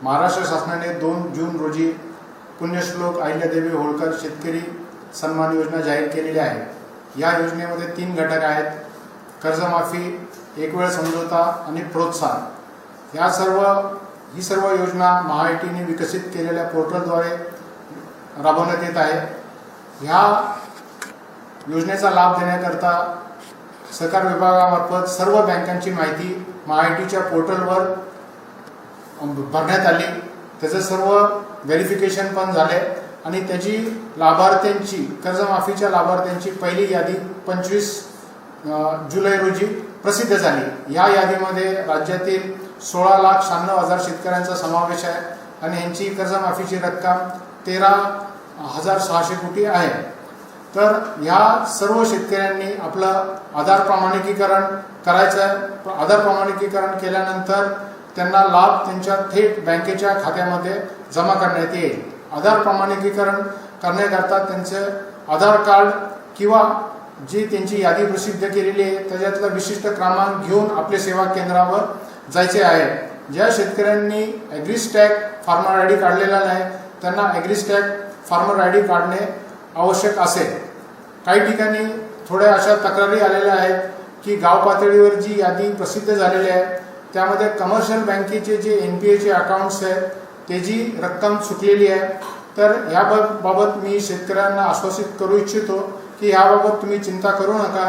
महाराष्ट्र शासनाने 2 जून रोजी पुण्यश्लोक अहिल्यादेवी होळकर शेतकरी सन्मान योजना जाहीर केलेली आहे। या योजनेमध्ये 3 घटक आहेत: कर्जमाफी, एक वेळ समझोता आणि प्रोत्साहन। ही सर्व योजना महाआयटीने विकसित केलेल्या पोर्टलद्वारे राबवण्यात येत आहे। ह्या योजनेचा लाभ देण्याकरता सहकार विभागामार्फत सर्व बँकांची माहिती महाआयटीच्या पोर्टलवर भरण्यात आली। त्याचं सर्व व्हेरिफिकेशन पण झाले आणि त्याची लाभार्थ्यांची, कर्जमाफीच्या लाभार्थ्यांची पहिली यादी 25 जुलै रोजी प्रसिद्ध झाली। या यादीमध्ये राज्यातील 16,96,000 शेतकऱ्यांचा समावेश आहे आणि यांची कर्जमाफीची रक्कम 13,600 कोटी आहे। तर या सर्व शेतकऱ्यांनी आपलं आधार प्रमाणिकीकरण करायचं आहे। आधार प्रमाणिकीकरण केल्यानंतर त्यांना लाभ त्यांच्या थेट बँकेच्या खात्यामध्ये जमा करण्यात येईल। आधार प्रमाणिकीकरण करण्याकरता त्यांचे आधार कार्ड किंवा जी त्यांची यादी प्रसिद्ध केलेली आहे त्याच्यातला विशिष्ट क्रमांक घेऊन आपल्या सेवा केंद्रावर जायचे आहे। ज्या शेतकऱ्यांनी ॲग्रीस्टॅग फार्मर आयडी काढलेला नाही त्यांना ॲग्रीस्टॅग फार्मर आयडी काढणे आवश्यक असेल। काही ठिकाणी थोड्या अशा तक्रारी आलेल्या आहेत की गाव पातळीवर जी यादी प्रसिद्ध झालेली आहे त्यामध्ये कमर्शियल बँकेचे जे NPAचे अकाउंट्स आहेत त्याची रक्कम चुकलेली आहे। तर याबाबत मी शेतकऱ्यांना आश्वासित करू इच्छितो की याबाबत तुम्ही चिंता करू नका।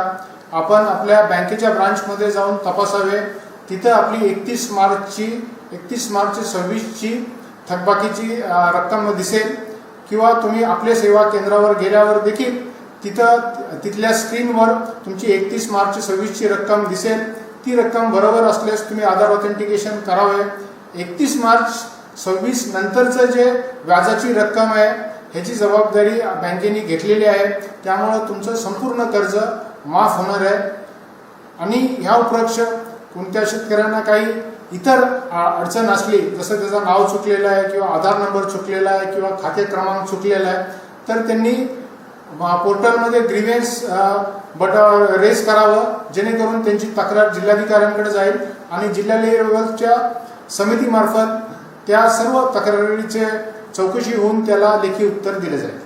आपण आपल्या बँकेच्या ब्रांचमध्ये जाऊन तपासावे। तिथं आपली 31 मार्च 26ची थकबाकीची रक्कम दिसेल किंवा तुम्ही आपल्या सेवा केंद्रावर गेल्यावर देखील तिथल्या स्क्रीनवर तुमची 31 मार्च 26ची रक्कम दिसेल। ती रक्कम बरोबर असल्यास तुम्ही आधार ऑथेंटिकेशन करावे। 31 मार्च 26 नंतरचं जे व्याजाची रक्कम आहे ह्याची जबाबदारी बँकेने घेतलेली आहे, त्यामुळे तुमचं संपूर्ण कर्ज माफ होणार आहे। आणि ह्या उपरक्ष कोणत्या शेतकऱ्यांना काही इतर अडचण असली, जसं त्याचं नाव चुकलेलं आहे किंवा आधार नंबर चुकलेला आहे किंवा खाते क्रमांक चुकलेला आहे, तर त्यांनी पोर्टलमध्ये ग्रीव्हन्स रेज करावं, जेणेकरून त्यांची तक्रार जिल्हाधिकाऱ्यांकडे जाईल आणि जिल्हा लेव्हलच्या समितीमार्फत त्या सर्व तक्रारीचे चौकशी होऊन त्याला लेखी उत्तर दिले जाईल।